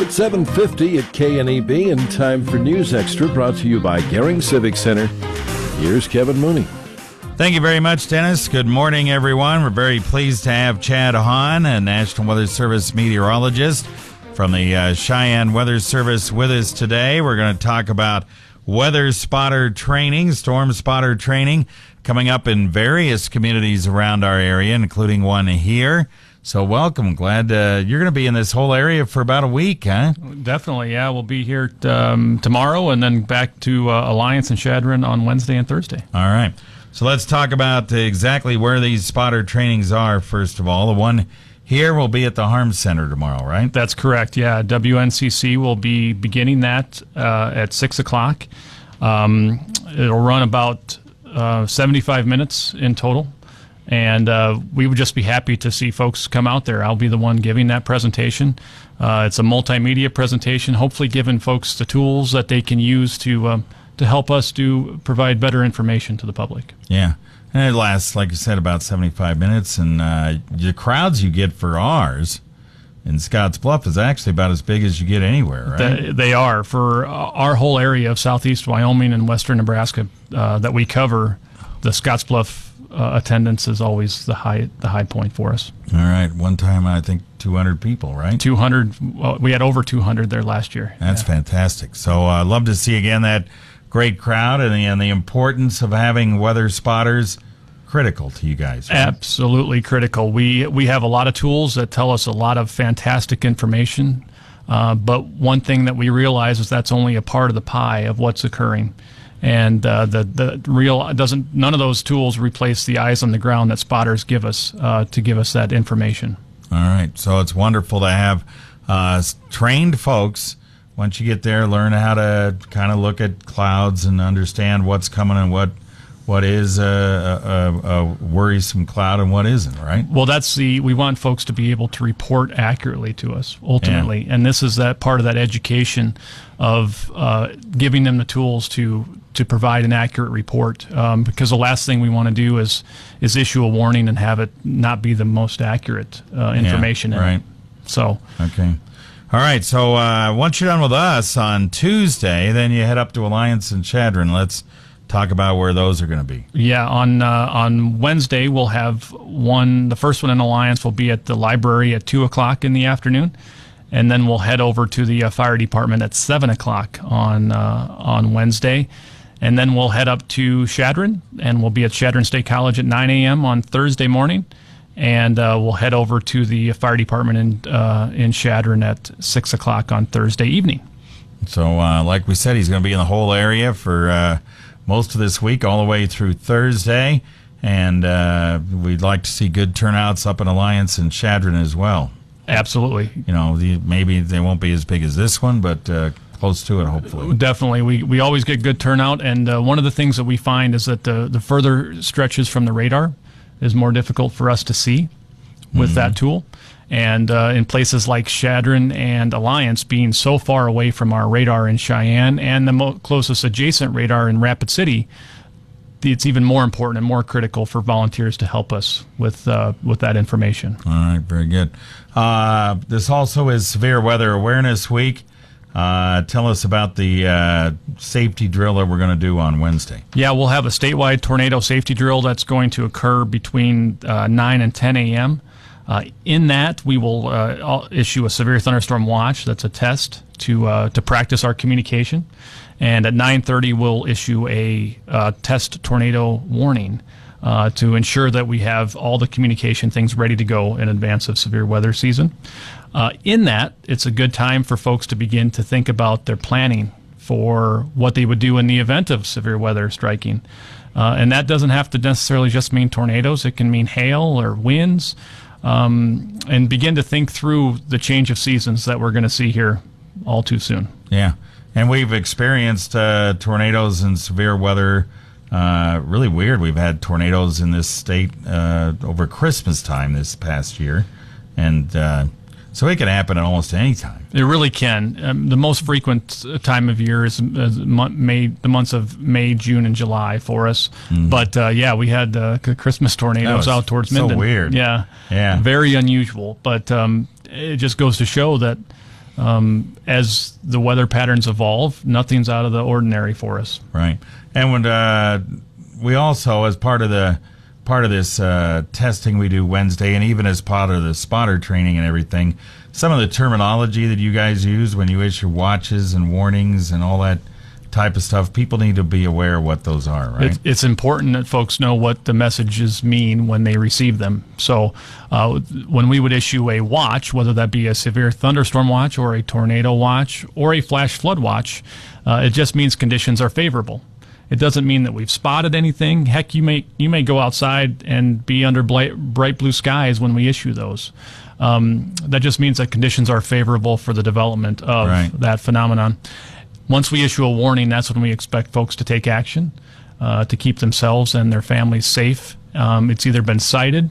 7:50 at KNEB, and time for News Extra, brought to you by Gehring Civic Center. Here's Kevin Mooney. Thank you very much, Dennis. Good morning, everyone. We're very pleased to have Chad Haun, a National Weather Service meteorologist from the Cheyenne Weather Service, with us today. We're going to talk about weather spotter training, storm spotter training, coming up in various communities around our area, including one here. So welcome. Glad you're going to be in this whole area for about a week, huh? Definitely, yeah. We'll be here tomorrow and then back to Alliance and Chadron on Wednesday and Thursday. All right. So let's talk about exactly where these spotter trainings are, first of all. The one here will be at the Haun Center tomorrow, right? That's correct, yeah. WNCC will be beginning that at 6 o'clock. It'll run about 75 minutes in total. And we would just be happy to see folks come out there. I'll be the one giving that presentation. It's a multimedia presentation, hopefully giving folks the tools that they can use to help us provide better information to the public. Yeah, and it lasts, like you said, about 75 minutes. And the crowds you get for ours in Scotts Bluff is actually about as big as you get anywhere, right? They are. For our whole area of southeast Wyoming and western Nebraska that we cover, the Scotts Bluff attendance is always the high point for us. All right. One time, I think 200 people, right? 200. We had over 200 there last year. That's fantastic. So I'd love to see again that great crowd and the importance of having weather spotters. Critical to you guys, right? Absolutely critical. We have a lot of tools that tell us a lot of fantastic information, but one thing that we realize is that's only a part of the pie of what's occurring. And none of those tools replace the eyes on the ground that spotters give us to give us that information. All right, so it's wonderful to have trained folks. Once you get there, learn how to kind of look at clouds and understand what's coming and what is a worrisome cloud and what isn't, right? Well, we want folks to be able to report accurately to us, ultimately. Yeah. And this is that part of that education of giving them the tools to provide an accurate report, because the last thing we want to do is issue a warning and have it not be the most accurate information. Yeah, right. So. Okay. All right, so once you're done with us on Tuesday, then you head up to Alliance and Chadron. Let's talk about where those are going to be. Yeah, on Wednesday we'll have the first one in Alliance will be at the library at 2 o'clock in the afternoon, and then we'll head over to the fire department at 7 o'clock on Wednesday, and then we'll head up to Chadron, and we'll be at Chadron State College at 9 a.m. on Thursday morning, and we'll head over to the fire department in Chadron at 6 o'clock on Thursday evening. So like we said, he's going to be in the whole area for most of this week, all the way through Thursday, and we'd like to see good turnouts up in Alliance and Chadron as well. Absolutely. You know, maybe they won't be as big as this one, but close to it, hopefully. Definitely. We always get good turnout, and one of the things that we find is that the further stretches from the radar is more difficult for us to see with that tool. And in places like Chadron and Alliance being so far away from our radar in Cheyenne and the closest adjacent radar in Rapid City, it's even more important and more critical for volunteers to help us with that information. All right, very good. This also is Severe Weather Awareness Week. Tell us about the safety drill that we're going to do on Wednesday. Yeah, we'll have a statewide tornado safety drill that's going to occur between 9 and 10 a.m. In that, we will issue a severe thunderstorm watch. That's a test to practice our communication. And at 9:30, we'll issue a test tornado warning to ensure that we have all the communication things ready to go in advance of severe weather season. In that, it's a good time for folks to begin to think about their planning for what they would do in the event of severe weather striking. And that doesn't have to necessarily just mean tornadoes. It can mean hail or winds. And begin to think through the change of seasons that we're going to see here all too soon. Yeah, and we've experienced tornadoes and severe weather. Really weird. We've had tornadoes in this state over Christmas time this past year, and So it can happen at almost any time. It really can. The most frequent time of year is the months of May, June, and July for us. Mm-hmm. But yeah, we had Christmas tornadoes out towards Minden. So weird. Yeah. Very unusual. But it just goes to show that as the weather patterns evolve, nothing's out of the ordinary for us. Right. And when we also, as part of this testing we do Wednesday, and even as part of the spotter training and everything, some of the terminology that you guys use when you issue watches and warnings and all that type of stuff, people need to be aware of what those are, right? It's important that folks know what the messages mean when they receive them. So when we would issue a watch, whether that be a severe thunderstorm watch or a tornado watch or a flash flood watch, it just means conditions are favorable. It doesn't mean that we've spotted anything. Heck, you may go outside and be under bright blue skies when we issue those. That just means that conditions are favorable for the development of that phenomenon. Once we issue a warning, that's when we expect folks to take action to keep themselves and their families safe. It's either been cited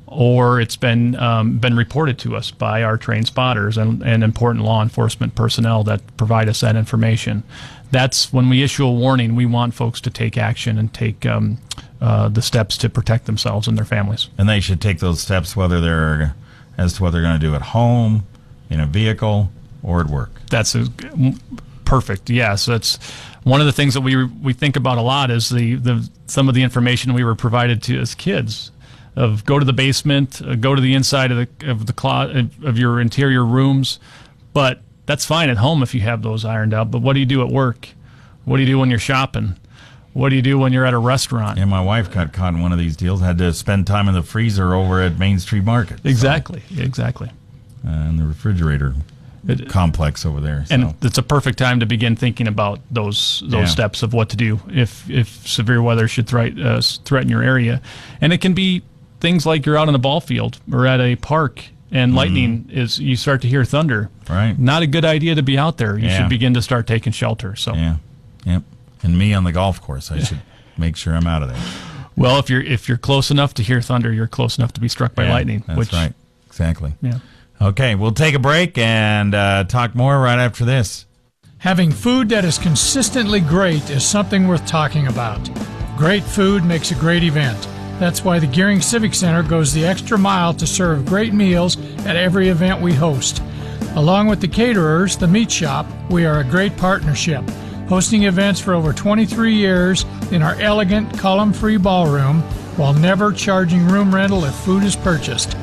or it's been reported to us by our trained spotters and important law enforcement personnel that provide us that information. That's when we issue a warning, we want folks to take action and take the steps to protect themselves and their families. And they should take those steps whether they're going to do it at home, in a vehicle, or at work. That's perfect. Yes, that's one of the things that we think about a lot is some of the information we were provided to as kids of go to the basement, go to the inside of your interior rooms, but that's fine at home if you have those ironed out. But what do you do at work? What do you do when you're shopping? What do you do when you're at a restaurant? Yeah, my wife got caught in one of these deals. Had to spend time in the freezer over at Main Street Market. Exactly. In the refrigerator complex over there. So. And it's a perfect time to begin thinking about those steps of what to do if severe weather should threaten your area. And it can be things like you're out on a ball field or at a park and lightning you start to hear thunder. Right. Not a good idea to be out there. You should begin to start taking shelter. So. Yeah. Yep. And me on the golf course, I should make sure I'm out of there. Well, if you're close enough to hear thunder, you're close enough to be struck by lightning. That's right. Exactly. Yeah. Okay, we'll take a break and talk more right after this. Having food that is consistently great is something worth talking about. Great food makes a great event. That's why the Gearing Civic Center goes the extra mile to serve great meals at every event we host. Along with the caterers, the meat shop, we are a great partnership, hosting events for over 23 years in our elegant, column-free ballroom while never charging room rental if food is purchased.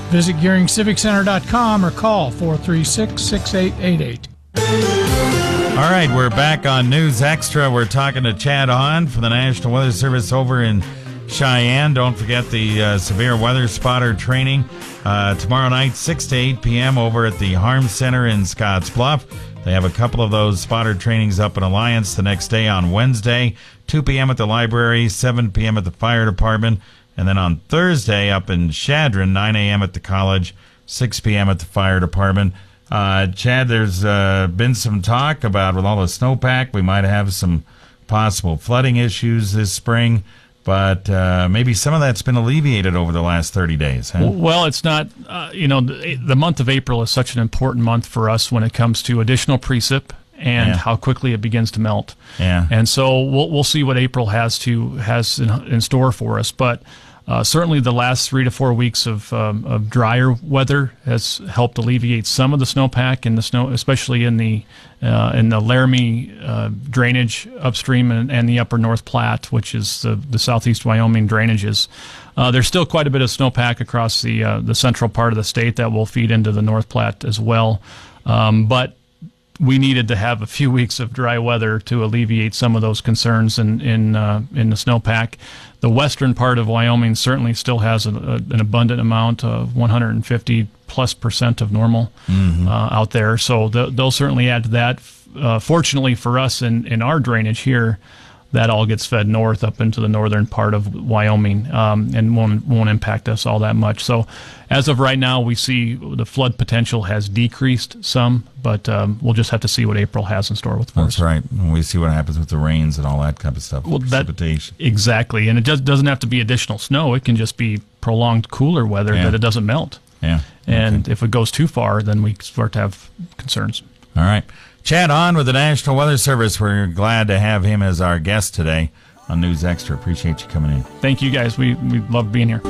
Visit GearingCivicCenter.com or call 436-6888. All right, we're back on News Extra. We're talking to Chad Haun from the National Weather Service over in Cheyenne. Don't forget the Severe Weather Spotter training tomorrow night, 6 to 8 p.m. over at the Harm Center in Scotts Bluff. They have a couple of those spotter trainings up in Alliance the next day on Wednesday, 2 p.m. at the library, 7 p.m. at the fire department. And then on Thursday up in Chadron, 9 a.m. at the college, 6 p.m. at the fire department. Chad, there's been some talk about with all the snowpack, we might have some possible flooding issues this spring, but maybe some of that's been alleviated over the last 30 days. Huh? Well, it's not, the month of April is such an important month for us when it comes to additional precip and how quickly it begins to melt. Yeah. And so we'll see what April has in store for us, but certainly the last 3 to 4 weeks of drier weather has helped alleviate some of the snowpack and the snow, especially in the Laramie drainage upstream and the upper North Platte, which is the southeast Wyoming drainages. There's still quite a bit of snowpack across the central part of the state that will feed into the North Platte as well. But we needed to have a few weeks of dry weather to alleviate some of those concerns in the snowpack. The western part of Wyoming certainly still has an abundant amount of 150+% of normal out there. So they'll certainly add to that. Fortunately for us in our drainage here, that all gets fed north up into the northern part of Wyoming and won't impact us all that much. So as of right now, we see the flood potential has decreased some, but we'll just have to see what April has in store with us. That's right. And we see what happens with the rains and all that kind of stuff. Well, precipitation. Exactly. And it just doesn't have to be additional snow. It can just be prolonged cooler weather that it doesn't melt. Yeah. And if it goes too far, then we start to have concerns. All right. Chad Haun with the National Weather Service. We're glad to have him as our guest today on News Extra. Appreciate you coming in. Thank you, guys. We love being here.